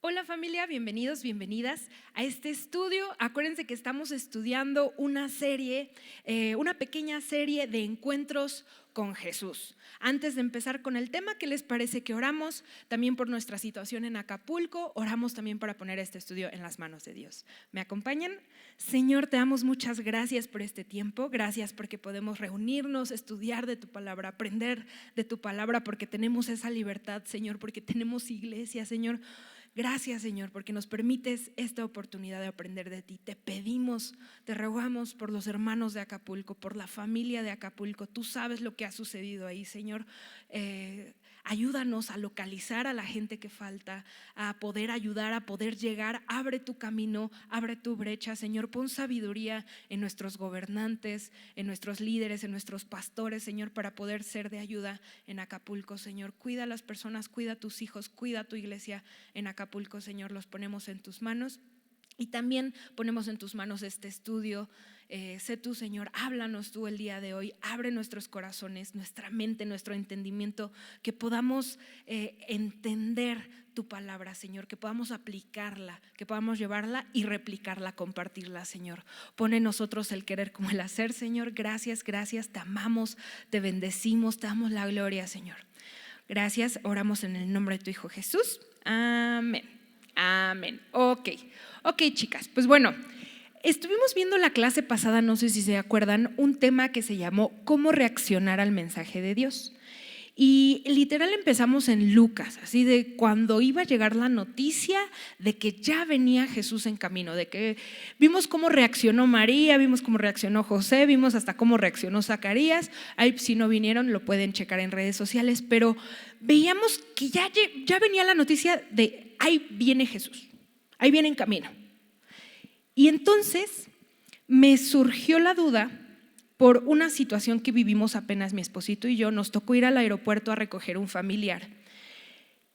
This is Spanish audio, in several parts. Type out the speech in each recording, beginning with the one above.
Hola familia, bienvenidos, bienvenidas a este estudio. Acuérdense que estamos estudiando una serie, una pequeña serie de encuentros con Jesús. Antes de empezar con el tema, ¿qué les parece que oramos también por nuestra situación en Acapulco? Oramos también para poner este estudio en las manos de Dios. ¿Me acompañan? Señor, te damos muchas gracias por este tiempo. Gracias porque podemos reunirnos, estudiar de tu palabra, aprender de tu palabra, porque tenemos esa libertad, Señor, porque tenemos iglesia, Señor. Gracias, Señor, porque nos permites esta oportunidad de aprender de ti. Te pedimos, te rogamos por los hermanos de Acapulco, por la familia de Acapulco. Tú sabes lo que ha sucedido ahí, Señor. Ayúdanos a localizar a la gente que falta, a poder ayudar, a poder llegar. Abre tu camino, abre tu brecha, Señor. Pon sabiduría en nuestros gobernantes, en nuestros líderes, en nuestros pastores, Señor, para poder ser de ayuda en Acapulco, Señor. Cuida a las personas, cuida a tus hijos, cuida a tu iglesia en Acapulco, Señor. Los ponemos en tus manos. Y también ponemos en tus manos este estudio. Sé tú, Señor, háblanos tú el día de hoy. Abre nuestros corazones, nuestra mente, nuestro entendimiento, que podamos entender tu palabra, Señor, que podamos aplicarla, que podamos llevarla y replicarla, compartirla, Señor. Pon en nosotros el querer como el hacer, Señor. Gracias, gracias, te amamos, te bendecimos, te damos la gloria, Señor. Gracias, oramos en el nombre de tu Hijo Jesús. Amén. Amén. Ok, chicas, pues bueno, estuvimos viendo la clase pasada, no sé si se acuerdan, un tema que se llamó ¿cómo reaccionar al mensaje de Dios? Y literal empezamos en Lucas, así de cuando iba a llegar la noticia de que ya venía Jesús en camino, de que vimos cómo reaccionó María, vimos cómo reaccionó José, vimos hasta cómo reaccionó Zacarías. Ahí si no vinieron lo pueden checar en redes sociales, pero veíamos que ya venía la noticia de ahí viene Jesús, ahí viene en camino. Y entonces me surgió la duda por una situación que vivimos apenas mi esposito y yo. Nos tocó ir al aeropuerto a recoger un familiar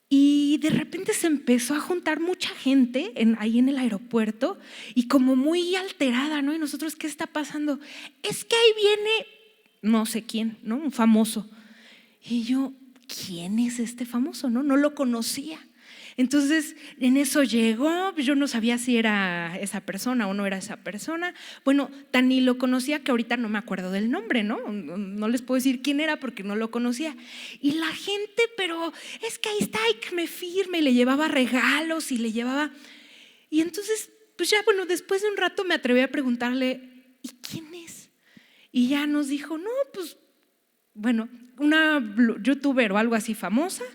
y de repente se empezó a juntar mucha gente ahí en el aeropuerto y como muy alterada, ¿no? Y nosotros, ¿qué está pasando? Es que ahí viene no sé quién, ¿no? Un famoso. Y yo, ¿quién es este famoso? No lo conocía. Entonces en eso llegó, yo no sabía si era esa persona o no era esa persona. Bueno, tan ni lo conocía que ahorita no me acuerdo del nombre, ¿no? No les puedo decir quién era porque no lo conocía. Y la gente, pero es que ahí está y que me firme, y le llevaba regalos y le llevaba. Y entonces, pues ya bueno, después de un rato me atreví a preguntarle, ¿y quién es? Y ya nos dijo, no, pues bueno, una youtuber o algo así famosa,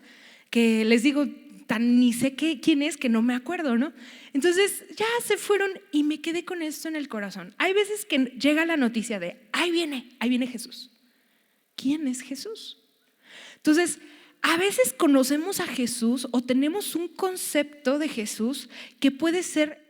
que les digo, tan ni sé quién es que no me acuerdo, ¿no? Entonces ya se fueron y me quedé con esto en el corazón. Hay veces que llega la noticia de ahí viene Jesús. ¿Quién es Jesús? Entonces a veces conocemos a Jesús o tenemos un concepto de Jesús que puede ser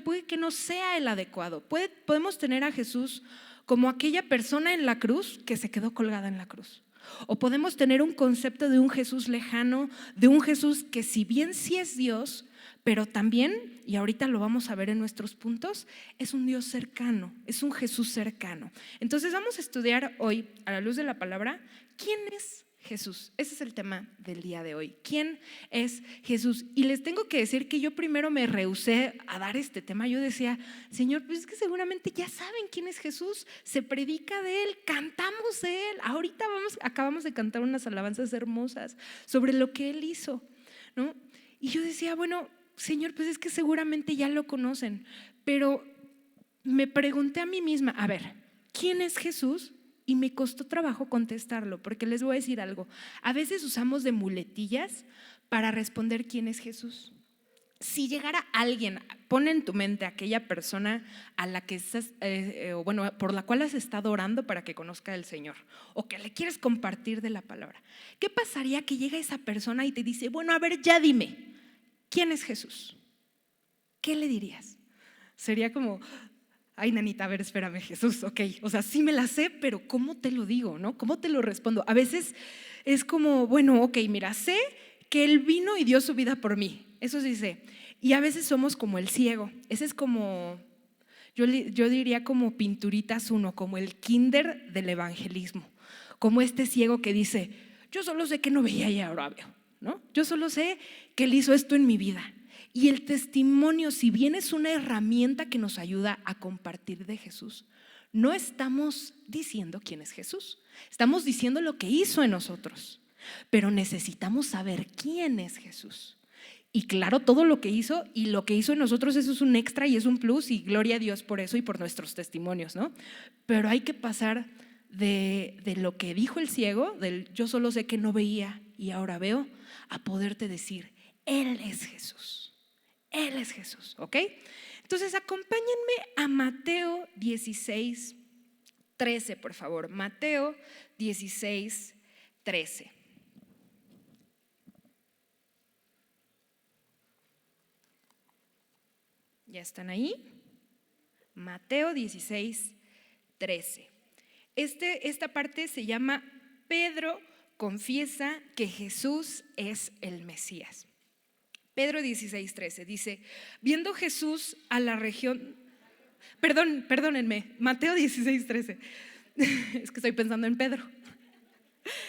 puede que no sea el adecuado. Podemos tener a Jesús como aquella persona en la cruz que se quedó colgada en la cruz. O podemos tener un concepto de un Jesús lejano, de un Jesús que si bien sí es Dios, pero también, y ahorita lo vamos a ver en nuestros puntos, es un Dios cercano, es un Jesús cercano. Entonces vamos a estudiar hoy, a la luz de la palabra, ¿quién es Jesús? Ese es el tema del día de hoy. ¿Quién es Jesús? Y les tengo que decir que yo primero me rehusé a dar este tema. Yo decía, Señor, pues es que seguramente ya saben quién es Jesús, se predica de Él, cantamos de Él. Ahorita acabamos de cantar unas alabanzas hermosas sobre lo que Él hizo, ¿no? Y yo decía, bueno, Señor, pues es que seguramente ya lo conocen. Pero me pregunté a mí misma, a ver, ¿quién es Jesús? Y me costó trabajo contestarlo, porque les voy a decir algo. A veces usamos de muletillas para responder quién es Jesús. Si llegara alguien, pon en tu mente a aquella persona a la que estás, por la cual has estado orando para que conozca al Señor, o que le quieres compartir de la palabra. ¿Qué pasaría que llega esa persona y te dice, bueno, a ver, ya dime, ¿quién es Jesús? ¿Qué le dirías? Sería como, ay, nanita, a ver, espérame, Jesús, ok, o sea, sí me la sé, pero ¿cómo te lo digo, no? ¿Cómo te lo respondo? A veces es como, bueno, ok, mira, sé que Él vino y dio su vida por mí, eso sí sé. Y a veces somos como el ciego, ese es como, yo diría como pinturitas uno, como el kinder del evangelismo, como este ciego que dice, yo solo sé que no veía y ahora veo, ¿no? Yo solo sé que Él hizo esto en mi vida. Y el testimonio, si bien es una herramienta que nos ayuda a compartir de Jesús, no estamos diciendo quién es Jesús, estamos diciendo lo que hizo en nosotros, pero necesitamos saber quién es Jesús. Y claro, todo lo que hizo y lo que hizo en nosotros, eso es un extra y es un plus, y gloria a Dios por eso y por nuestros testimonios, ¿no? Pero hay que pasar de lo que dijo el ciego, del yo solo sé que no veía y ahora veo, a poderte decir, Él es Jesús, Él es Jesús, ¿ok? Entonces acompáñenme a Mateo 16:13, por favor. Mateo 16:13. ¿Ya están ahí? Mateo 16:13. Esta parte se llama Pedro confiesa que Jesús es el Mesías. Pedro 16:13 dice, viendo Jesús a la región, perdónenme, Mateo 16:13, es que estoy pensando en Pedro,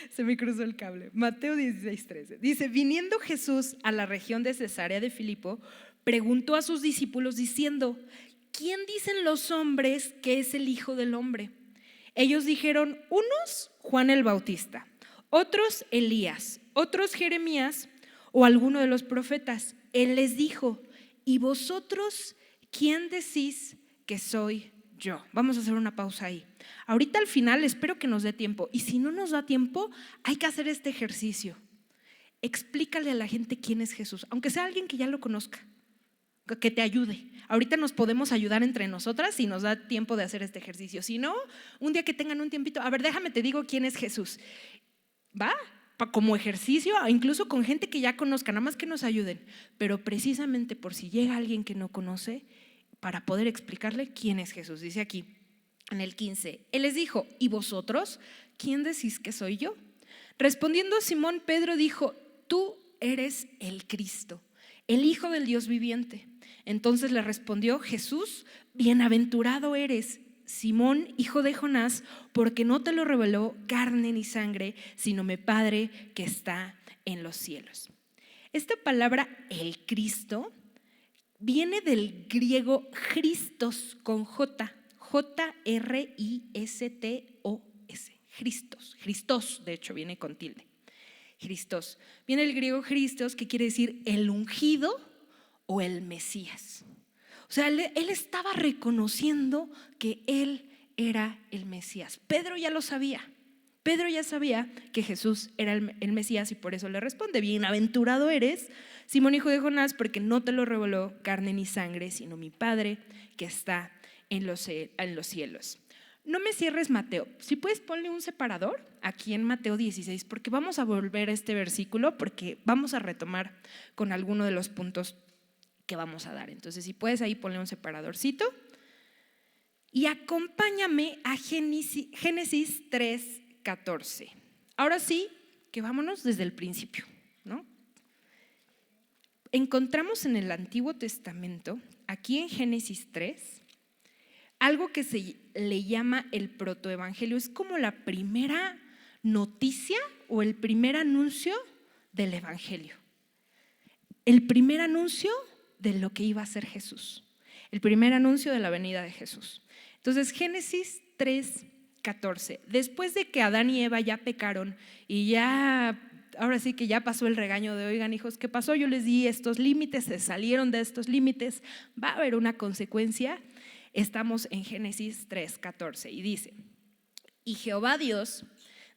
se me cruzó el cable. Mateo 16:13 dice, viniendo Jesús a la región de Cesarea de Filipo, preguntó a sus discípulos diciendo, ¿quién dicen los hombres que es el Hijo del Hombre? Ellos dijeron, unos Juan el Bautista, otros Elías, otros Jeremías o alguno de los profetas. Él les dijo, ¿y vosotros quién decís que soy yo? Vamos a hacer una pausa ahí. Ahorita al final espero que nos dé tiempo, y si no nos da tiempo hay que hacer este ejercicio. Explícale a la gente quién es Jesús, aunque sea alguien que ya lo conozca, que te ayude. Ahorita nos podemos ayudar entre nosotras si nos da tiempo de hacer este ejercicio. Si no, un día que tengan un tiempito, a ver, déjame te digo quién es Jesús. ¿Va? Como ejercicio, incluso con gente que ya conozca, nada más que nos ayuden, pero precisamente por si llega alguien que no conoce, para poder explicarle quién es Jesús. Dice aquí en el 15, Él les dijo, ¿y vosotros quién decís que soy yo? Respondiendo Simón Pedro dijo, tú eres el Cristo, el Hijo del Dios viviente. Entonces le respondió Jesús, bienaventurado eres, Simón, hijo de Jonás, porque no te lo reveló carne ni sangre, sino mi Padre que está en los cielos. Esta palabra, el Cristo, viene del griego Christos con J, J-R-I-S-T-O-S, Christos, de hecho viene con tilde. Christos, viene del griego Christos, que quiere decir el ungido o el Mesías. O sea, él estaba reconociendo que él era el Mesías. Pedro ya lo sabía. Pedro ya sabía que Jesús era el Mesías y por eso le responde, bienaventurado eres, Simón hijo de Jonás, porque no te lo reveló carne ni sangre, sino mi Padre que está en los cielos. No me cierres Mateo, si puedes ponle un separador aquí en Mateo 16, porque vamos a volver a este versículo, porque vamos a retomar con alguno de los puntos que vamos a dar. Entonces si puedes ahí ponle un separadorcito y acompáñame a Génesis 3:14. Ahora sí que vámonos desde el principio, ¿no? Encontramos en el Antiguo Testamento, aquí en Génesis 3, algo que se le llama el protoevangelio. Es como la primera noticia o el primer anuncio del evangelio, el primer anuncio de lo que iba a ser Jesús, el primer anuncio de la venida de Jesús. Entonces Génesis 3:14, después de que Adán y Eva ya pecaron y ya, ahora sí que ya pasó el regaño de oigan hijos, ¿qué pasó? Yo les di estos límites, se salieron de estos límites, va a haber una consecuencia. Estamos en Génesis 3:14 y dice, y Jehová Dios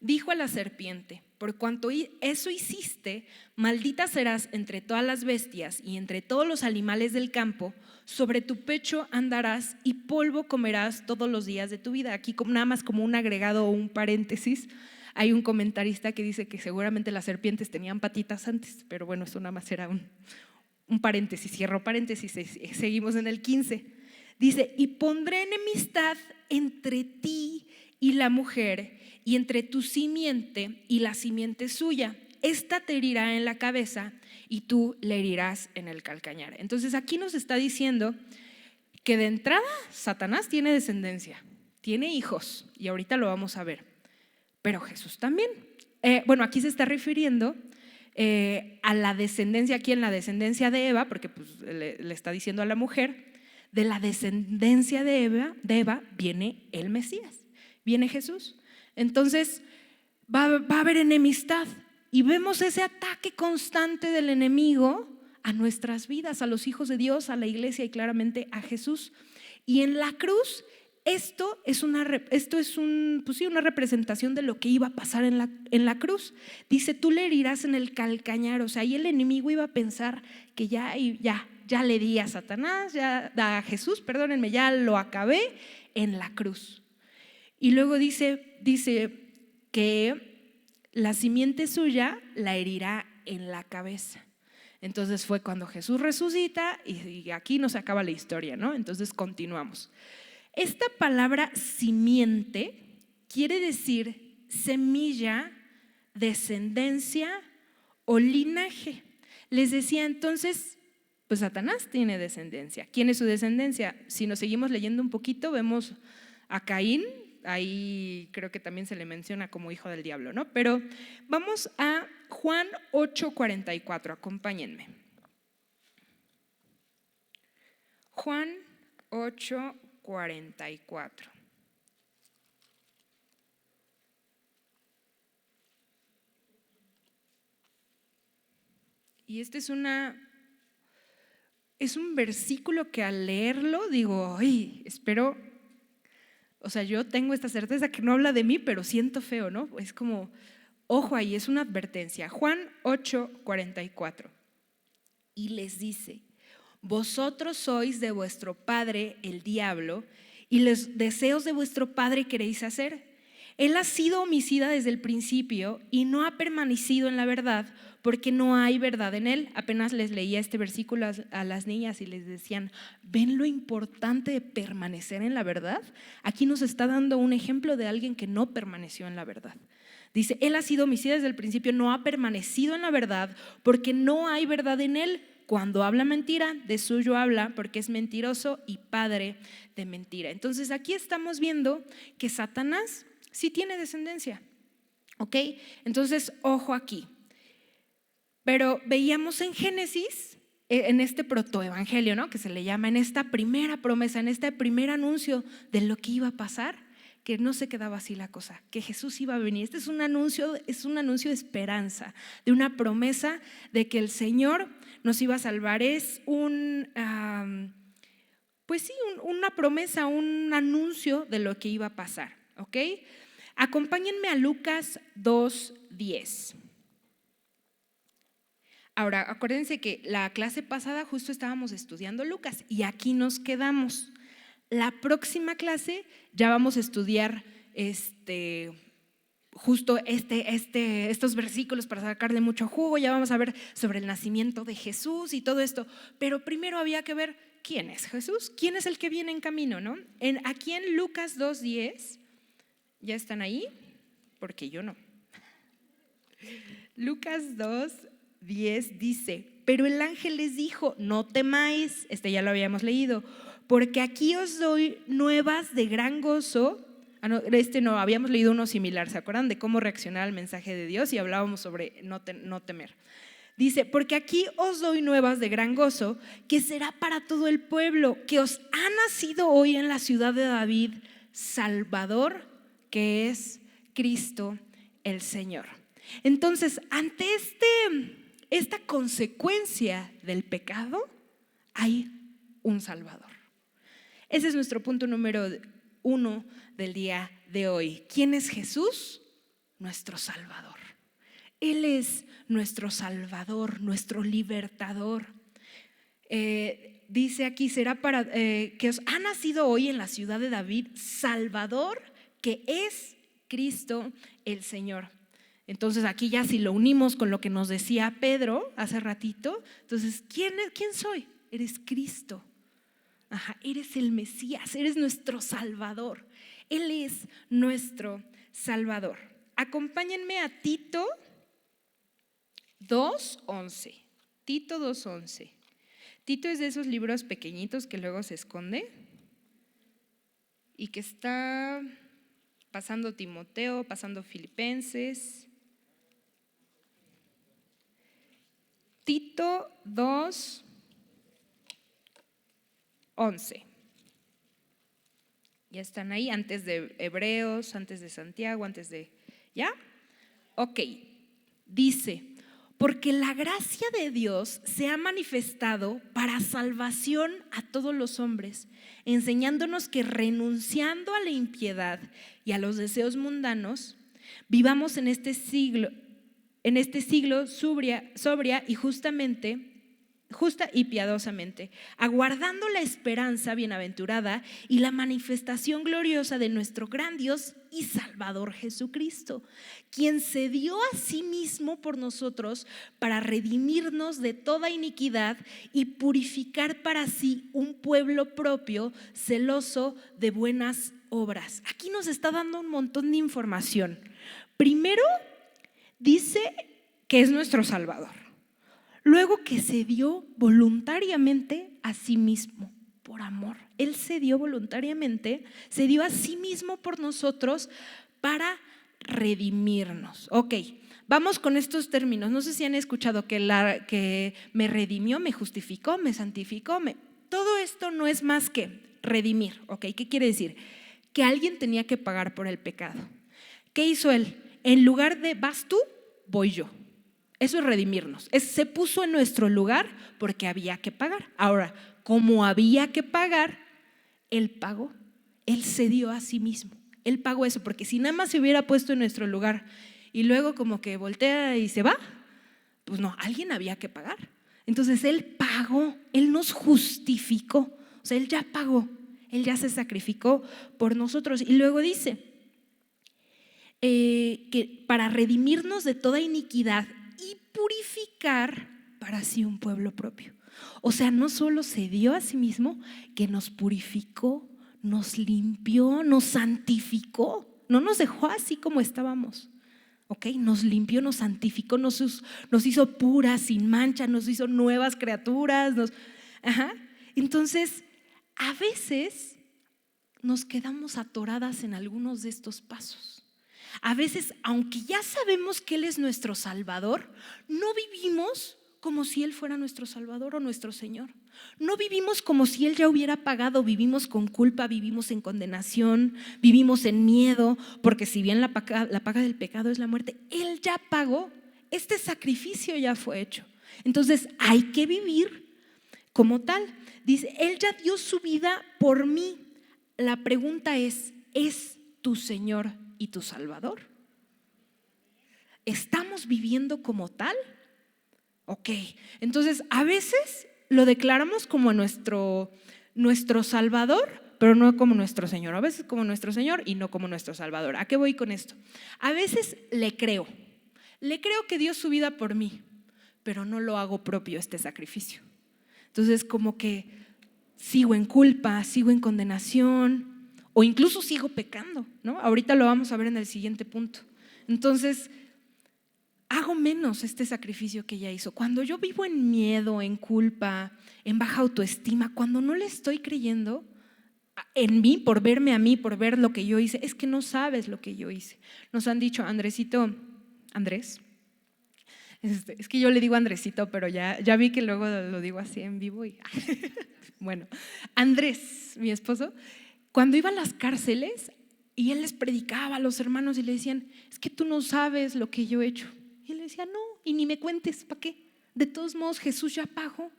dijo a la serpiente, por cuanto eso hiciste, maldita serás entre todas las bestias y entre todos los animales del campo, sobre tu pecho andarás y polvo comerás todos los días de tu vida. Aquí nada más como un agregado o un paréntesis, hay un comentarista que dice que seguramente las serpientes tenían patitas antes, pero bueno, eso nada más era un paréntesis, cierro paréntesis, seguimos en el 15. Dice, y pondré enemistad entre ti y la mujer, y entre tu simiente y la simiente suya. Esta te herirá en la cabeza y tú le herirás en el calcañar. Entonces aquí nos está diciendo que de entrada Satanás tiene descendencia, tiene hijos, y ahorita lo vamos a ver, pero Jesús también. Bueno, aquí se está refiriendo a la descendencia, aquí en la descendencia de Eva, porque pues, le está diciendo a la mujer, de la descendencia de Eva viene el Mesías, viene Jesús. Entonces va a haber enemistad y vemos ese ataque constante del enemigo a nuestras vidas, a los hijos de Dios, a la iglesia y claramente a Jesús. Y en la cruz esto es una representación de lo que iba a pasar en la cruz. Dice, tú le herirás en el calcañar. O sea, ahí el enemigo iba a pensar que ya le di a Satanás, a Jesús, perdónenme, ya lo acabé en la cruz. Y luego dice que la simiente suya la herirá en la cabeza. Entonces fue cuando Jesús resucita y aquí nos acaba la historia, ¿no? Entonces continuamos. Esta palabra simiente quiere decir semilla, descendencia o linaje. Les decía entonces, pues Satanás tiene descendencia. ¿Quién es su descendencia? Si nos seguimos leyendo un poquito, vemos a Caín, ahí creo que también se le menciona como hijo del diablo, ¿no? Pero vamos a Juan 8:44, acompáñenme. Juan 8:44. Y este es un versículo que al leerlo digo, ay, espero, o sea, yo tengo esta certeza que no habla de mí, pero siento feo, ¿no? Es como, ojo ahí, es una advertencia. Juan 8:44. Y les dice, vosotros sois de vuestro padre el diablo y los deseos de vuestro padre queréis hacer. Él ha sido homicida desde el principio y no ha permanecido en la verdad porque no hay verdad en él. Apenas les leía este versículo a las niñas y les decían, ¿ven lo importante de permanecer en la verdad? Aquí nos está dando un ejemplo de alguien que no permaneció en la verdad. Dice, él ha sido homicida desde el principio, no ha permanecido en la verdad porque no hay verdad en él. Cuando habla mentira, de suyo habla porque es mentiroso y padre de mentira. Entonces aquí estamos viendo que Satanás sí tiene descendencia, ¿ok? Entonces, ojo aquí. Pero veíamos en Génesis, en este protoevangelio, ¿no? Que se le llama, en esta primera promesa, en este primer anuncio de lo que iba a pasar, que no se quedaba así la cosa, que Jesús iba a venir. Este es un anuncio de esperanza, de una promesa de que el Señor nos iba a salvar. Es una promesa, un anuncio de lo que iba a pasar, ¿ok? Acompáñenme a Lucas 2:10. Ahora, acuérdense que la clase pasada justo estábamos estudiando Lucas y aquí nos quedamos. La próxima clase ya vamos a estudiar estos versículos para sacarle mucho jugo. Ya vamos a ver sobre el nacimiento de Jesús y todo esto. Pero primero había que ver quién es Jesús, quién es el que viene en camino, ¿no? Aquí en Lucas 2:10, ¿ya están ahí? Porque yo no. Lucas 2:10 dice, pero el ángel les dijo, no temáis, ya lo habíamos leído, porque aquí os doy nuevas de gran gozo. No, habíamos leído uno similar, ¿se acuerdan? De cómo reaccionar al mensaje de Dios y hablábamos sobre no temer. Dice, porque aquí os doy nuevas de gran gozo, que será para todo el pueblo, que os ha nacido hoy en la ciudad de David, Salvador, que es Cristo el Señor. Entonces, ante esta consecuencia del pecado, hay un Salvador. Ese es nuestro punto número 1 del día de hoy. ¿Quién es Jesús? Nuestro Salvador. Él es nuestro Salvador, nuestro libertador. Dice aquí, será para que os ha nacido hoy en la ciudad de David, Salvador, que es Cristo el Señor. Entonces aquí ya si lo unimos con lo que nos decía Pedro hace ratito, entonces ¿quién soy? Eres Cristo. Eres el Mesías, eres nuestro Salvador. Él es nuestro Salvador. Acompáñenme a Tito 2:11. Tito 2:11. Tito es de esos libros pequeñitos que luego se esconde y que está pasando Timoteo, pasando Filipenses. Tito 2:11. Ya están ahí, antes de Hebreos, antes de Santiago, antes de... ¿Ya? Ok, dice: porque la gracia de Dios se ha manifestado para salvación a todos los hombres, enseñándonos que renunciando a la impiedad y a los deseos mundanos, vivamos en este siglo sobria y justa y piadosamente, aguardando la esperanza bienaventurada y la manifestación gloriosa de nuestro gran Dios y Salvador Jesucristo, quien se dio a sí mismo por nosotros para redimirnos de toda iniquidad y purificar para sí un pueblo propio, celoso de buenas obras. Aquí nos está dando un montón de información. Primero, dice que es nuestro Salvador. Luego, que se dio voluntariamente a sí mismo por amor. Él se dio voluntariamente, se dio a sí mismo por nosotros para redimirnos. Ok, vamos con estos términos. No sé si han escuchado que me redimió, me justificó, me santificó. Todo esto no es más que redimir. Ok, ¿qué quiere decir? Que alguien tenía que pagar por el pecado. ¿Qué hizo Él? En lugar de vas tú, voy yo. Eso es redimirnos. Se puso en nuestro lugar porque había que pagar. Ahora, como había que pagar, Él pagó. Él se dio a sí mismo. Él pagó eso, porque si nada más se hubiera puesto en nuestro lugar y luego como que voltea y se va, pues no, alguien había que pagar. Entonces Él pagó, Él nos justificó. O sea, Él ya pagó, Él ya se sacrificó por nosotros. Y luego dice que para redimirnos de toda iniquidad y purificar para sí un pueblo propio. O sea, no solo se dio a sí mismo, que nos purificó, nos limpió, nos santificó. No nos dejó así como estábamos. ¿Ok? Nos limpió, nos santificó, nos hizo puras, sin mancha, nos hizo nuevas criaturas. Entonces, a veces nos quedamos atoradas en algunos de estos pasos. A veces, aunque ya sabemos que Él es nuestro Salvador, no vivimos como si Él fuera nuestro Salvador o nuestro Señor. No vivimos como si Él ya hubiera pagado. Vivimos con culpa, vivimos en condenación, vivimos en miedo, porque si bien la paga del pecado es la muerte, Él ya pagó. Este sacrificio ya fue hecho. Entonces hay que vivir como tal. Dice, Él ya dio su vida por mí. La pregunta ¿es tu Señor y tu Salvador? ¿Estamos viviendo como tal? Ok, entonces a veces lo declaramos como nuestro Salvador, pero no como nuestro Señor. A veces como nuestro Señor y no como nuestro Salvador. ¿A qué voy con esto? A veces le creo que dio su vida por mí, pero no lo hago propio este sacrificio. Entonces como que sigo en culpa, sigo en condenación, o incluso sigo pecando, ¿no? Ahorita lo vamos a ver en el siguiente punto. Entonces, hago menos este sacrificio que ella hizo. Cuando yo vivo en miedo, en culpa, en baja autoestima, cuando no le estoy creyendo en mí, por verme a mí, por ver lo que yo hice, es que no sabes lo que yo hice. Nos han dicho, Andrés, es que yo le digo Andresito, pero ya vi que luego lo digo así en vivo y bueno, Andrés, mi esposo, cuando iba a las cárceles y él les predicaba a los hermanos y le decían, es que tú no sabes lo que yo he hecho. Y él decía, no, y ni me cuentes, ¿para qué? De todos modos Jesús ya pagó.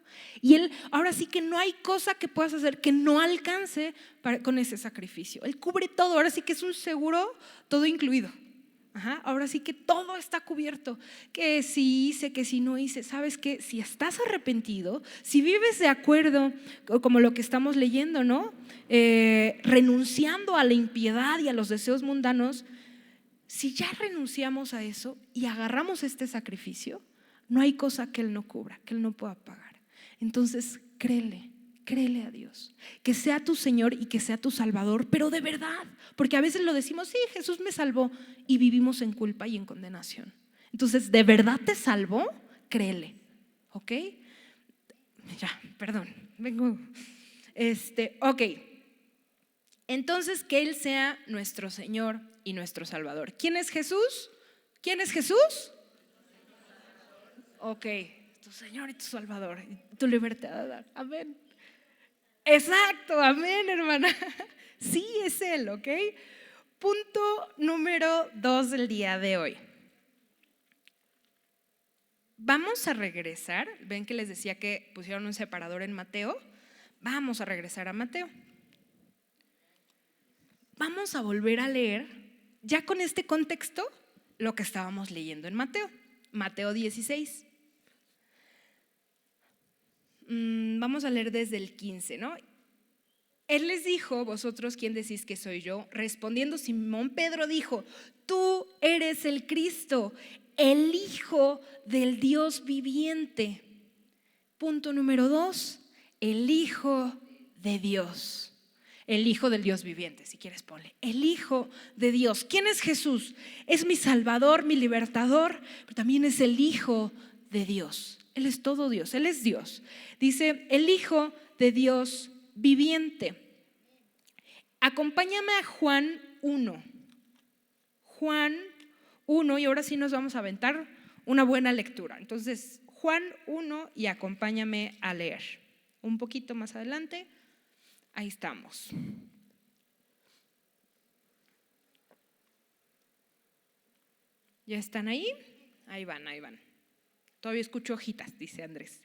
Y Él, ahora sí que no hay cosa que puedas hacer que no alcance con ese sacrificio. Él cubre todo, ahora sí que es un seguro, todo incluido. Ahora sí que todo está cubierto, que si hice, que si no hice. Sabes que si estás arrepentido, si vives de acuerdo, como lo que estamos leyendo, ¿no? Renunciando a la impiedad y a los deseos mundanos, si ya renunciamos a eso y agarramos este sacrificio, no hay cosa que Él no cubra, que Él no pueda pagar. Entonces créele a Dios, que sea tu Señor y que sea tu Salvador, pero de verdad, porque a veces lo decimos, sí, Jesús me salvó, y vivimos en culpa y en condenación. Entonces, ¿de verdad te salvó? Créele, ¿ok? Ya, perdón, vengo. Ok, entonces que Él sea nuestro Señor y nuestro Salvador. ¿Quién es Jesús? ¿Quién es Jesús? Ok, tu Señor y tu Salvador, y tu libertad. Amén. Exacto, amén, hermana. Sí, es Él, ¿ok? Punto número 2 del día de hoy. Vamos a regresar. Ven que les decía que pusieron un separador en Mateo. Vamos a regresar a Mateo. Vamos a volver a leer, ya con este contexto, lo que estábamos leyendo en Mateo. Mateo 16. Vamos a leer desde el 15, ¿no? Él les dijo: ¿vosotros quién decís que soy yo? Respondiendo Simón Pedro dijo: tú eres el Cristo, el Hijo del Dios viviente. Punto número 2, el Hijo de Dios. El Hijo del Dios viviente, si quieres ponle. El Hijo de Dios. ¿Quién es Jesús? Es mi Salvador, mi libertador, pero también es el Hijo de Dios. Él es todo Dios, Él es Dios. Dice: el Hijo de Dios viviente. Acompáñame a Juan 1. Juan 1, y ahora sí nos vamos a aventar una buena lectura. Entonces, Juan 1, y acompáñame a leer. Un poquito más adelante, ahí estamos. ¿Ya están ahí? Ahí van, ahí van. Todavía escucho hojitas, dice Andrés.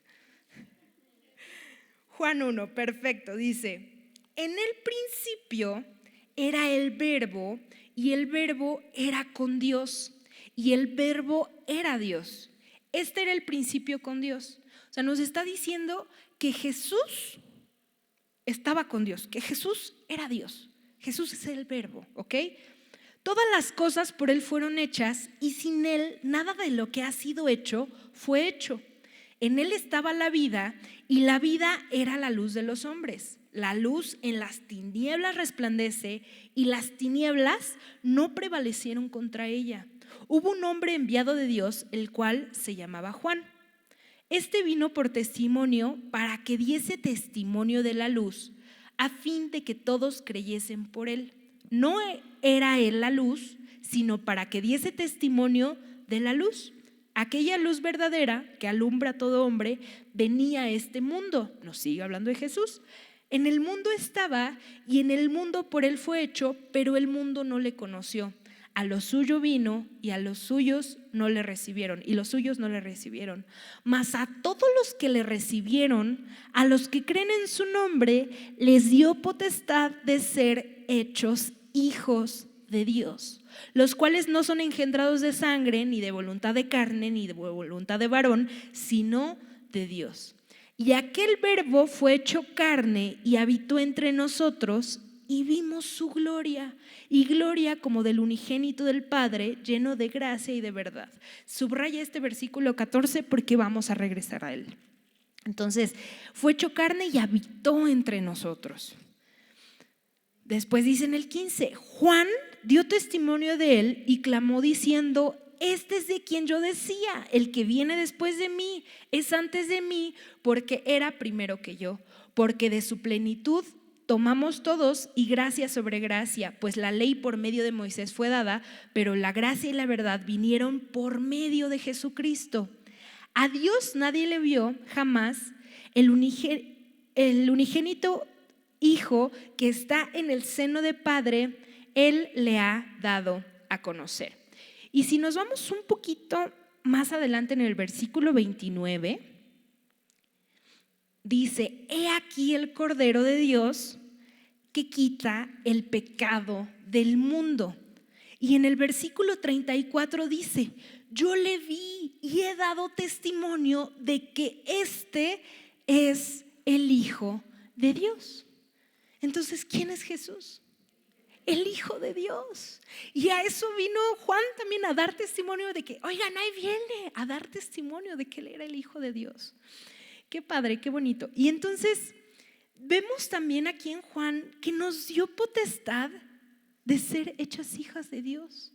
Juan 1, perfecto, dice: en el principio era el Verbo, y el Verbo era con Dios, y el Verbo era Dios. Este era el principio con Dios. O sea, nos está diciendo que Jesús estaba con Dios, que Jesús era Dios. Jesús es el Verbo, ¿ok? Todas las cosas por Él fueron hechas, y sin Él nada de lo que ha sido hecho fue hecho. En Él estaba la vida, y la vida era la luz de los hombres. La luz en las tinieblas resplandece, y las tinieblas no prevalecieron contra ella. Hubo un hombre enviado de Dios, el cual se llamaba Juan. Este vino por testimonio, para que diese testimonio de la luz, a fin de que todos creyesen por él. No era él la luz, sino para que diese testimonio de la luz. Aquella luz verdadera que alumbra a todo hombre venía a este mundo. Nos sigue hablando de Jesús. En el mundo estaba, y en el mundo por él fue hecho, pero el mundo no le conoció. A lo suyo vino, y a los suyos no le recibieron, y los suyos no le recibieron. Mas a todos los que le recibieron, a los que creen en su nombre, les dio potestad de ser hechos hijos de Dios, los cuales no son engendrados de sangre, ni de voluntad de carne, ni de voluntad de varón, sino de Dios. Y aquel Verbo fue hecho carne y habitó entre nosotros, y vimos su gloria, y gloria como del unigénito del Padre, lleno de gracia y de verdad. Subraya este versículo 14 porque vamos a regresar a él. Entonces, fue hecho carne y habitó entre nosotros. Después dice en el 15: Juan dio testimonio de él y clamó diciendo: este es de quien yo decía, el que viene después de mí es antes de mí, porque era primero que yo, porque de su plenitud tomamos todos, y gracia sobre gracia, pues la ley por medio de Moisés fue dada, pero la gracia y la verdad vinieron por medio de Jesucristo. A Dios nadie le vio jamás. El unigénito Hijo que está en el seno de Padre, Él le ha dado a conocer. Y si nos vamos un poquito más adelante en el versículo 29, dice: he aquí el Cordero de Dios que quita el pecado del mundo. Y en el versículo 34 dice: yo le vi y he dado testimonio de que este es el Hijo de Dios. Entonces, ¿quién es Jesús? El Hijo de Dios. Y a eso vino Juan también, a dar testimonio de que, oigan, ahí viene, a dar testimonio de que Él era el Hijo de Dios. Qué padre, qué bonito. Y entonces vemos también aquí en Juan que nos dio potestad de ser hechas hijas de Dios.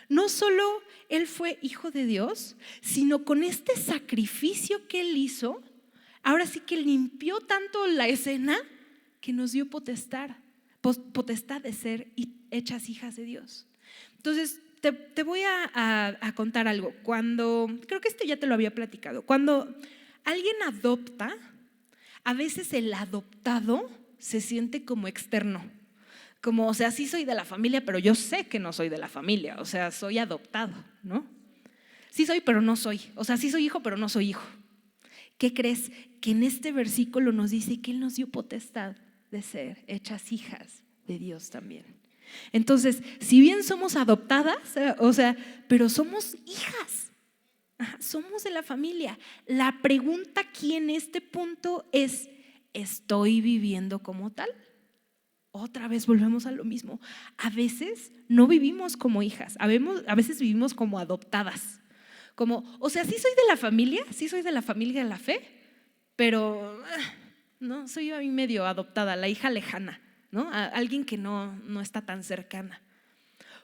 No solo Él fue Hijo de Dios, sino con este sacrificio que Él hizo, ahora sí que limpió tanto la escena que nos dio potestad de ser hechas hijas de Dios. Entonces te voy a contar algo. Creo que esto ya te lo había platicado. Cuando alguien adopta, a veces el adoptado se siente como externo. Como, o sea, sí soy de la familia, pero yo sé que no soy de la familia. O sea, soy adoptado, ¿no? Sí soy, pero no soy. O sea, sí soy hijo, pero no soy hijo. ¿Qué crees? Que en este versículo nos dice que Él nos dio potestad de ser hechas hijas de Dios también. Entonces, si bien somos adoptadas, o sea, pero somos hijas. Somos de la familia. La pregunta aquí en este punto es: ¿estoy viviendo como tal? Otra vez volvemos a lo mismo. A veces no vivimos como hijas, a veces vivimos como adoptadas. Como, o sea, sí soy de la familia, sí soy de la familia de la fe, pero no, soy a mí medio adoptada, la hija lejana, ¿no? Alguien que no está tan cercana.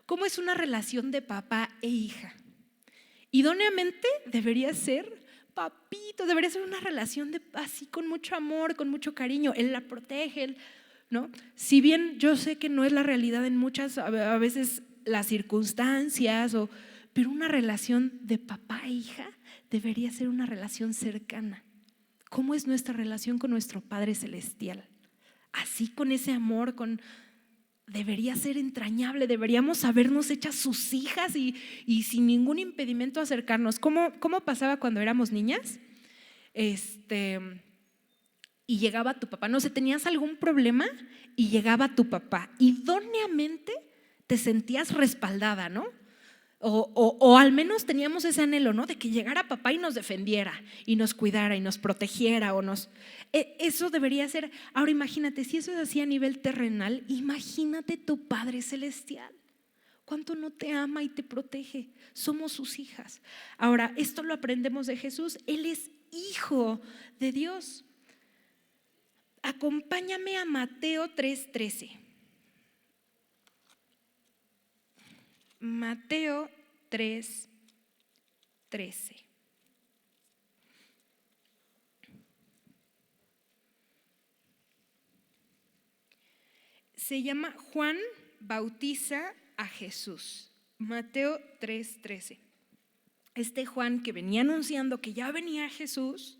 ¿Cómo es una relación de papá e hija? Idóneamente debería ser papito, debería ser una relación así con mucho amor, con mucho cariño. Él la protege, ¿no? Si bien yo sé que no es la realidad en muchas, a veces las circunstancias, pero una relación de papá e hija debería ser una relación cercana. ¿Cómo es nuestra relación con nuestro Padre Celestial? Así, con ese amor, debería ser entrañable, deberíamos sabernos hechas sus hijas y sin ningún impedimento acercarnos. ¿Cómo pasaba cuando éramos niñas? Y llegaba tu papá, no sé, tenías algún problema y llegaba tu papá, idóneamente te sentías respaldada, ¿no? O al menos teníamos ese anhelo, ¿no? De que llegara papá y nos defendiera y nos cuidara y nos protegiera eso debería ser. Ahora imagínate, si eso es así a nivel terrenal, imagínate tu Padre Celestial. ¿Cuánto no te ama y te protege? Somos sus hijas. Ahora, esto lo aprendemos de Jesús. Él es hijo de Dios. Acompáñame a Mateo 3:13. Mateo 3:13. Se llama Juan bautiza a Jesús. Mateo 3:13. Este Juan que venía anunciando que ya venía Jesús,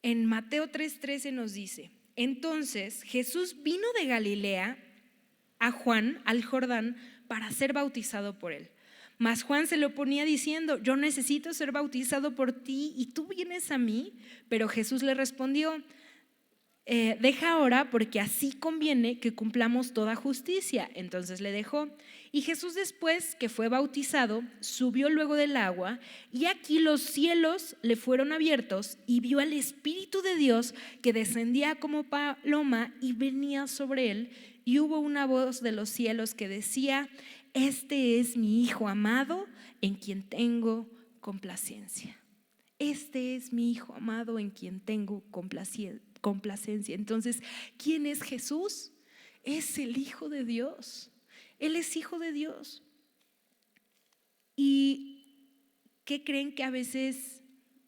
en Mateo 3:13 nos dice: entonces Jesús vino de Galilea a Juan al Jordán para ser bautizado por él. Mas Juan se lo ponía diciendo: yo necesito ser bautizado por ti y tú vienes a mí. Pero Jesús le respondió: deja ahora, porque así conviene que cumplamos toda justicia. Entonces le dejó. Y Jesús, después que fue bautizado, subió luego del agua, y aquí los cielos le fueron abiertos, y vio al Espíritu de Dios que descendía como paloma y venía sobre él. Y hubo una voz de los cielos que decía: este es mi Hijo amado, en quien tengo complacencia. Este es mi Hijo amado, en quien tengo complacencia. Entonces, ¿quién es Jesús? Es el Hijo de Dios. Él es Hijo de Dios. ¿Y qué creen? Que a veces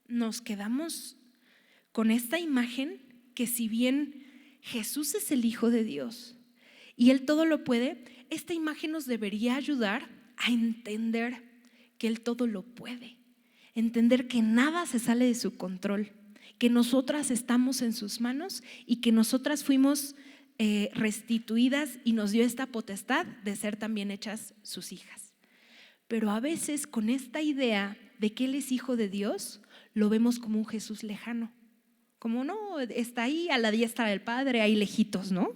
nos quedamos con esta imagen, que si bien Jesús es el Hijo de Dios y Él todo lo puede, esta imagen nos debería ayudar a entender que Él todo lo puede, entender que nada se sale de su control, que nosotras estamos en sus manos y que nosotras fuimos restituidas y nos dio esta potestad de ser también hechas sus hijas. Pero a veces, con esta idea de que Él es Hijo de Dios, lo vemos como un Jesús lejano, como no, está ahí a la diestra del Padre, ahí lejitos, ¿no?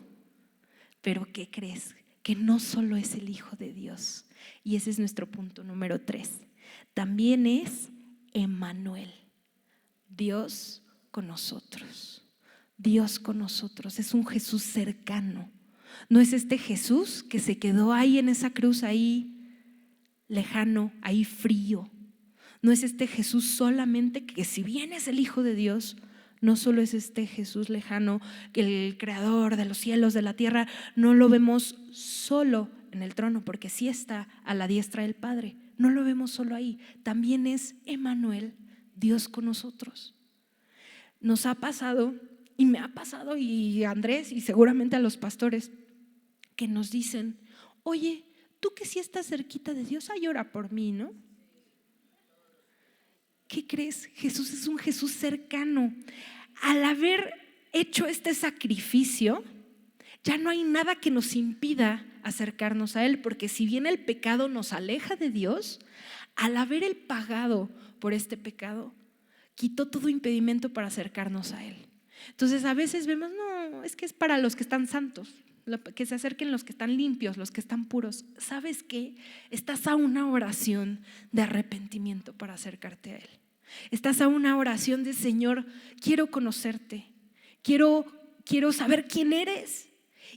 Pero ¿qué crees? Que no solo es el Hijo de Dios. Y ese es nuestro punto número 3. También es Emmanuel, Dios con nosotros. Dios con nosotros, es un Jesús cercano. No es este Jesús que se quedó ahí en esa cruz, ahí lejano, ahí frío. No es este Jesús solamente que, si bien es el Hijo de Dios, no solo es este Jesús lejano, que el creador de los cielos, de la tierra, no lo vemos solo en el trono, porque sí está a la diestra del Padre. No lo vemos solo ahí, también es Emmanuel, Dios con nosotros. Nos ha pasado, y me ha pasado, y a Andrés, y seguramente a los pastores, que nos dicen: oye, tú que sí estás cerquita de Dios, ay, ora por mí, ¿no? ¿qué crees? Jesús es un Jesús cercano. Al haber hecho este sacrificio, ya no hay nada que nos impida acercarnos a Él, porque si bien el pecado nos aleja de Dios, al haber Él pagado por este pecado, quitó todo impedimento para acercarnos a Él. Entonces a veces vemos, no, es que es para los que están santos, que se acerquen los que están limpios, los que están puros. ¿Sabes qué? Estás a una oración de arrepentimiento para acercarte a Él. Estás a una oración de Señor, quiero conocerte, quiero saber quién eres.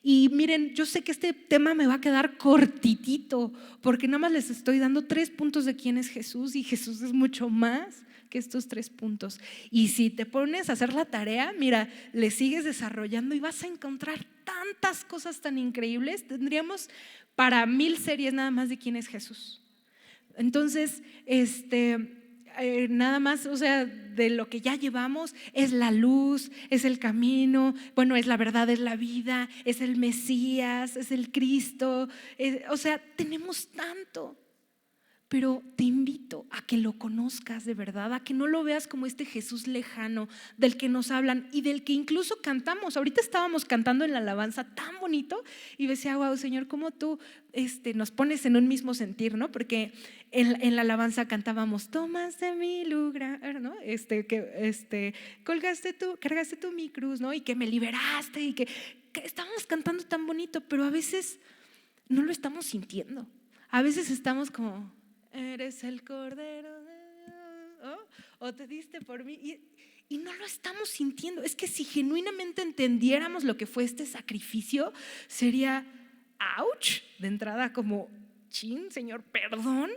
Y miren, yo sé que este tema me va a quedar cortitito, porque nada más les estoy dando 3 puntos de quién es Jesús, y Jesús es mucho más que estos 3 puntos. Y si te pones a hacer la tarea, mira, le sigues desarrollando y vas a encontrar tantas cosas tan increíbles. Tendríamos para 1000 series nada más de quién es Jesús. Entonces, nada más, o sea, de lo que ya llevamos, es la luz, es el camino, bueno, es la verdad, es la vida, es el Mesías, es el Cristo, o sea, tenemos tanto. Pero te invito a que lo conozcas de verdad, a que no lo veas como este Jesús lejano del que nos hablan y del que incluso cantamos. Ahorita estábamos cantando en la alabanza tan bonito y decía, wow, Señor, cómo tú nos pones en un mismo sentir, ¿no? Porque en la alabanza cantábamos, tomaste mi lugar, ¿no? Cargaste tú mi cruz, ¿no? Y que me liberaste y que estábamos cantando tan bonito, pero a veces no lo estamos sintiendo. A veces estamos como, eres el Cordero de Dios, o te diste por mí, y no lo estamos sintiendo. Es que si genuinamente entendiéramos lo que fue este sacrificio, sería ouch, de entrada como chin, Señor, perdón,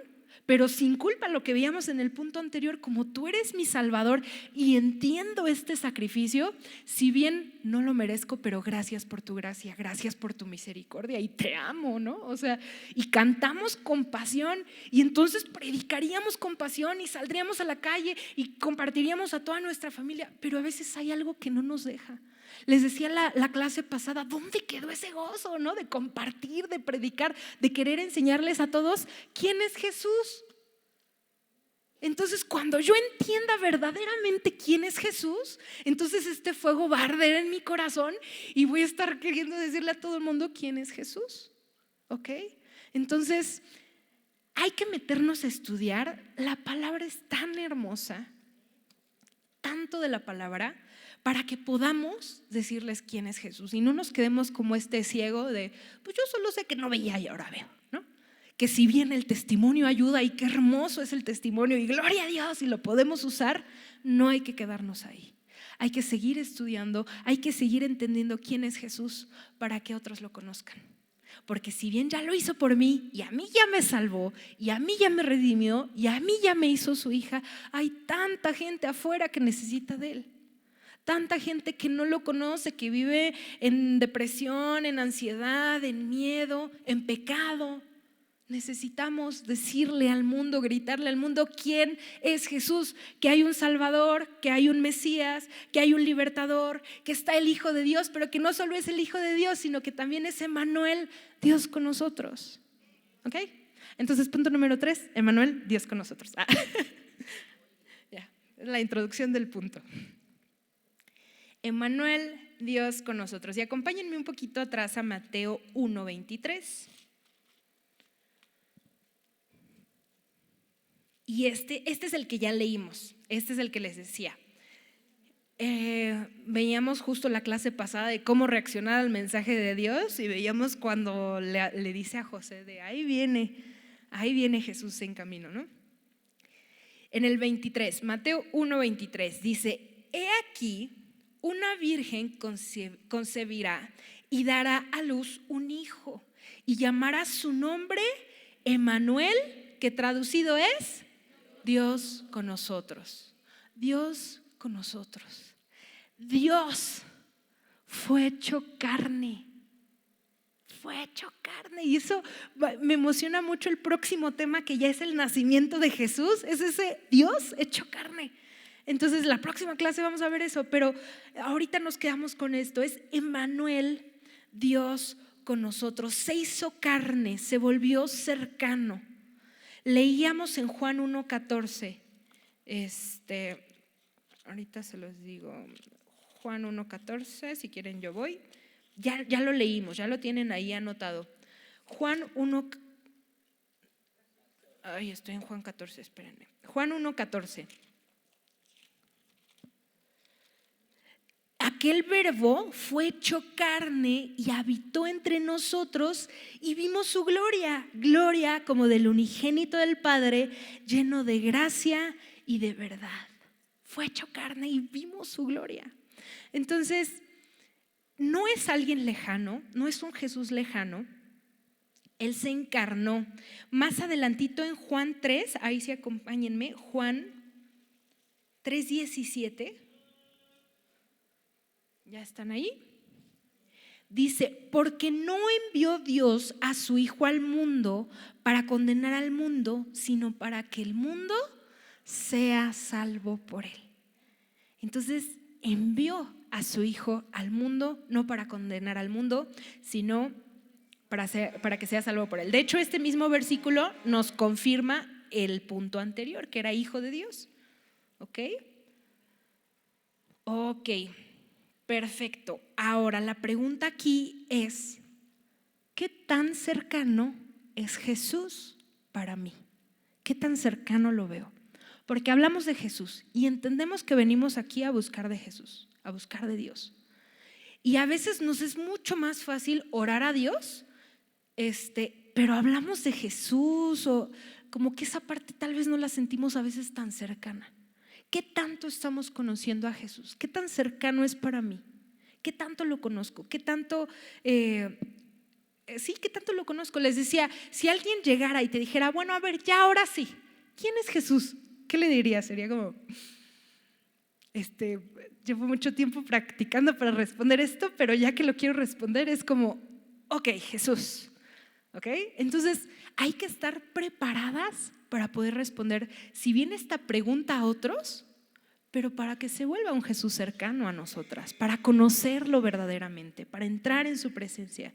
pero sin culpa, lo que veíamos en el punto anterior, como tú eres mi Salvador y entiendo este sacrificio, si bien no lo merezco, pero gracias por tu gracia, gracias por tu misericordia y te amo, ¿no? O sea, y cantamos con pasión y entonces predicaríamos con pasión y saldríamos a la calle y compartiríamos a toda nuestra familia, pero a veces hay algo que no nos deja. Les decía la clase pasada, ¿dónde quedó ese gozo, ¿no? De compartir, de predicar, de querer enseñarles a todos quién es Jesús. Entonces, cuando yo entienda verdaderamente quién es Jesús, entonces este fuego va a arder en mi corazón y voy a estar queriendo decirle a todo el mundo quién es Jesús. ¿Ok? Entonces, hay que meternos a estudiar. La palabra es tan hermosa, tanto de la palabra, para que podamos decirles quién es Jesús y no nos quedemos como este ciego de, pues yo solo sé que no veía y ahora veo, ¿no? Que si bien el testimonio ayuda y qué hermoso es el testimonio y gloria a Dios y lo podemos usar, no hay que quedarnos ahí. Hay que seguir estudiando, hay que seguir entendiendo quién es Jesús para que otros lo conozcan. Porque si bien ya lo hizo por mí y a mí ya me salvó y a mí ya me redimió y a mí ya me hizo su hija, hay tanta gente afuera que necesita de Él. Tanta gente que no lo conoce, que vive en depresión, en ansiedad, en miedo, en pecado. Necesitamos decirle al mundo, gritarle al mundo quién es Jesús, que hay un Salvador, que hay un Mesías, que hay un libertador, que está el Hijo de Dios, pero que no solo es el Hijo de Dios, sino que también es Emmanuel, Dios con nosotros. ¿Ok? Entonces, punto número 3, Emmanuel, Dios con nosotros. Ya, es la introducción del punto. Emmanuel, Dios con nosotros. Y acompáñenme un poquito atrás a Mateo 1:23. Y este es el que ya leímos, este es el que les decía. Veíamos justo la clase pasada de cómo reaccionar al mensaje de Dios y veíamos cuando le dice a José de ahí viene Jesús en camino, ¿no? En el 23, Mateo 1:23 dice, he aquí una virgen concebirá y dará a luz un hijo y llamará su nombre Emmanuel, que traducido es Dios con nosotros. Dios con nosotros. Dios fue hecho carne. Fue hecho carne. Y eso me emociona mucho el próximo tema, que ya es el nacimiento de Jesús. Es ese Dios hecho carne. Entonces la próxima clase vamos a ver eso, pero ahorita nos quedamos con esto. Es Emmanuel, Dios con nosotros. Se hizo carne, se volvió cercano. Leíamos en Juan 1:14, Ahorita se los digo. Juan 1:14, si quieren yo voy. Ya lo leímos, ya lo tienen ahí anotado. Juan 1. Ay, estoy en Juan 14, espérenme. Juan 1:14. Aquel verbo fue hecho carne y habitó entre nosotros y vimos su gloria, gloria como del unigénito del Padre, lleno de gracia y de verdad. Fue hecho carne y vimos su gloria. Entonces, no es alguien lejano, no es un Jesús lejano. Él se encarnó. Más adelantito en Juan 3, ahí sí acompáñenme, Juan 3:17. ¿Ya están ahí? Dice, porque no envió Dios a su Hijo al mundo para condenar al mundo, sino para que el mundo sea salvo por él. Entonces, envió a su Hijo al mundo, no para condenar al mundo, sino para que sea salvo por él. De hecho, este mismo versículo nos confirma el punto anterior, que era Hijo de Dios. ¿Ok? Ok, perfecto. Ahora, la pregunta aquí es, ¿qué tan cercano es Jesús para mí? ¿Qué tan cercano lo veo? Porque hablamos de Jesús y entendemos que venimos aquí a buscar de Jesús, a buscar de Dios. Y a veces nos es mucho más fácil orar a Dios, pero hablamos de Jesús o como que esa parte tal vez no la sentimos a veces tan cercana. ¿Qué tanto estamos conociendo a Jesús? ¿Qué tan cercano es para mí? ¿Qué tanto lo conozco? ¿Qué tanto lo conozco? Les decía, si alguien llegara y te dijera, bueno, a ver, ya ahora sí, ¿quién es Jesús? ¿Qué le dirías? Sería como, llevo mucho tiempo practicando para responder esto, pero ya que lo quiero responder es como, ok, Jesús. ¿Ok? Entonces hay que estar preparadas para poder responder, si bien esta pregunta a otros, pero para que se vuelva un Jesús cercano a nosotras, para conocerlo verdaderamente, para entrar en su presencia.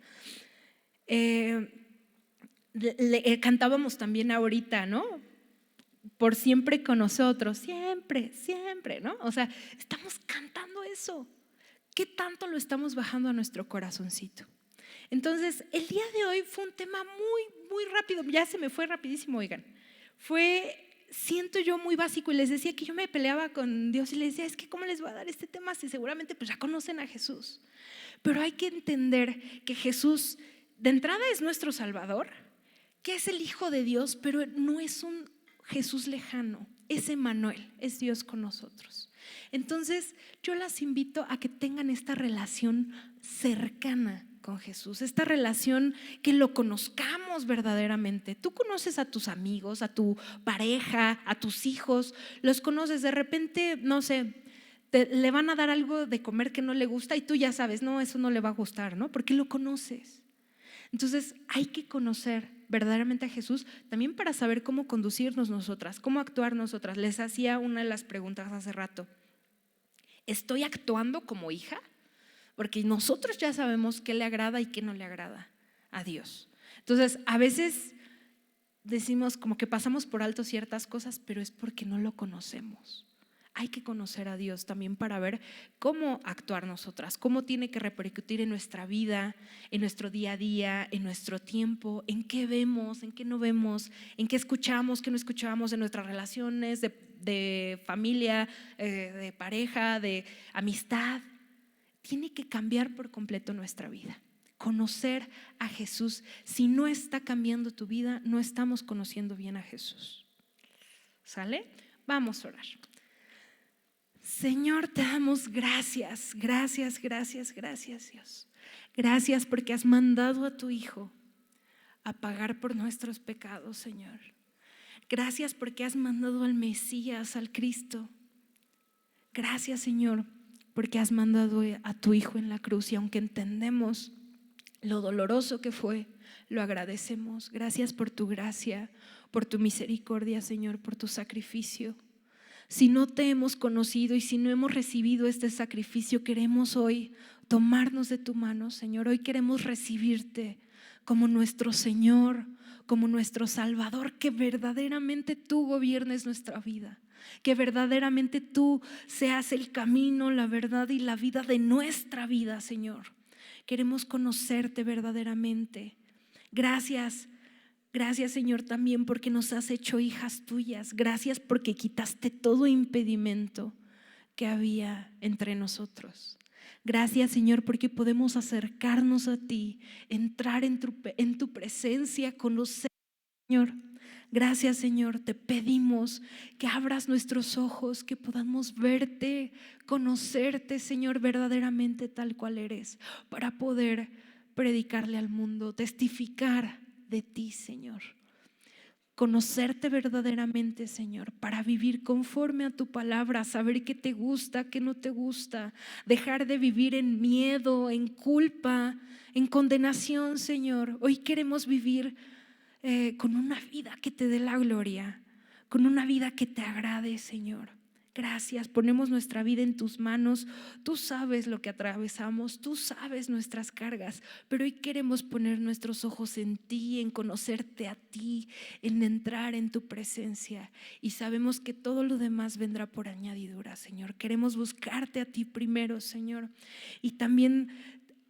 Cantábamos también ahorita, ¿no? Por siempre con nosotros, siempre, siempre, ¿no? O sea, estamos cantando eso. ¿Qué tanto lo estamos bajando a nuestro corazoncito? Entonces, el día de hoy fue un tema muy, muy rápido, ya se me fue rapidísimo, oigan. Siento yo muy básico y les decía que yo me peleaba con Dios y les decía, es que ¿cómo les voy a dar este tema si seguramente pues ya conocen a Jesús? Pero hay que entender que Jesús de entrada es nuestro Salvador, que es el Hijo de Dios, pero no es un Jesús lejano, es Emmanuel, es Dios con nosotros. Entonces yo las invito a que tengan esta relación cercana con Jesús, esta relación que lo conozcamos verdaderamente. Tú conoces a tus amigos, a tu pareja, a tus hijos, los conoces, de repente, no sé, le van a dar algo de comer que no le gusta y tú ya sabes, no, eso no le va a gustar, ¿no? Porque lo conoces. Entonces hay que conocer verdaderamente a Jesús también para saber cómo conducirnos nosotras, cómo actuar nosotras. Les hacía una de las preguntas hace rato, ¿estoy actuando como hija? Porque nosotros ya sabemos qué le agrada y qué no le agrada a Dios. Entonces a veces decimos como que pasamos por alto ciertas cosas, pero es porque no lo conocemos. Hay que conocer a Dios también para ver cómo actuar nosotras, cómo tiene que repercutir en nuestra vida, en nuestro día a día, en nuestro tiempo, en qué vemos, en qué no vemos, en qué escuchamos, qué no escuchamos, en nuestras relaciones de familia, de pareja, de amistad. Tiene que cambiar por completo nuestra vida. Conocer a Jesús. Si no está cambiando tu vida, no estamos conociendo bien a Jesús. ¿Sale? Vamos a orar. Señor, te damos gracias, gracias, gracias, gracias, Dios. Gracias porque has mandado a tu Hijo a pagar por nuestros pecados, Señor. Gracias porque has mandado al Mesías, al Cristo. Gracias, Señor, porque has mandado a tu Hijo en la cruz y aunque entendemos lo doloroso que fue, lo agradecemos. Gracias por tu gracia, por tu misericordia, Señor, por tu sacrificio. Si no te hemos conocido y si no hemos recibido este sacrificio, queremos hoy tomarnos de tu mano, Señor. Hoy queremos recibirte como nuestro Señor, como nuestro Salvador, que verdaderamente tú gobiernes nuestra vida. que verdaderamente tú seas el camino, la verdad y la vida de nuestra vida, Señor. Queremos conocerte verdaderamente. Gracias. Gracias, Señor, también porque nos has hecho hijas tuyas. Gracias porque quitaste todo impedimento que había entre nosotros. Gracias, Señor, porque podemos acercarnos a ti, entrar en tu presencia, conocer, Señor. Gracias, Señor, te pedimos que abras nuestros ojos, que podamos verte, conocerte, Señor, verdaderamente tal cual eres, para poder predicarle al mundo, testificar de ti, Señor. Conocerte verdaderamente, Señor, para vivir conforme a tu palabra, saber qué te gusta, qué no te gusta, dejar de vivir en miedo, en culpa, en condenación, Señor. Hoy queremos vivir con una vida que te dé la gloria, con una vida que te agrade, Señor. Gracias, ponemos nuestra vida en tus manos. Tú sabes lo que atravesamos, tú sabes nuestras cargas, pero hoy queremos poner nuestros ojos en ti, en conocerte a ti, en entrar en tu presencia. Y sabemos que todo lo demás vendrá por añadidura, Señor. Queremos buscarte a ti primero, Señor. Y también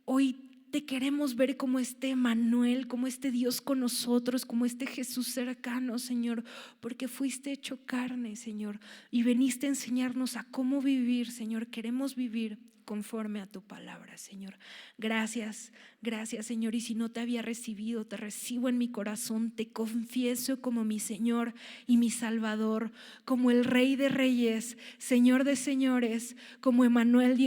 hoy te queremos ver como este Emmanuel, como este Dios con nosotros, como este Jesús cercano, Señor, porque fuiste hecho carne, Señor, y veniste a enseñarnos a cómo vivir, Señor. Queremos vivir conforme a tu palabra, Señor. Gracias, gracias, Señor. Y si no te había recibido, te recibo en mi corazón, te confieso como mi Señor y mi Salvador, como el Rey de Reyes, Señor de Señores, como Emmanuel,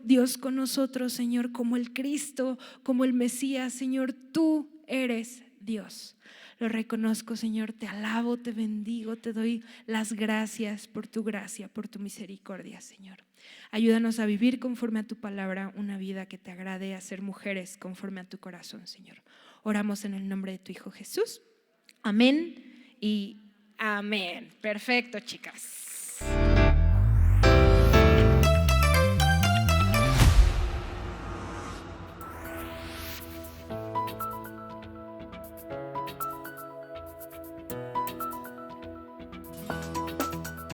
Dios con nosotros, Señor, como el Cristo, como el Mesías, Señor. Tú eres Dios. Lo reconozco, Señor, te alabo, te bendigo, te doy las gracias por tu gracia, por tu misericordia, Señor. Ayúdanos a vivir conforme a tu palabra, una vida que te agrade, a ser mujeres conforme a tu corazón, Señor. Oramos en el nombre de tu Hijo Jesús. Amén y amén. Perfecto, chicas.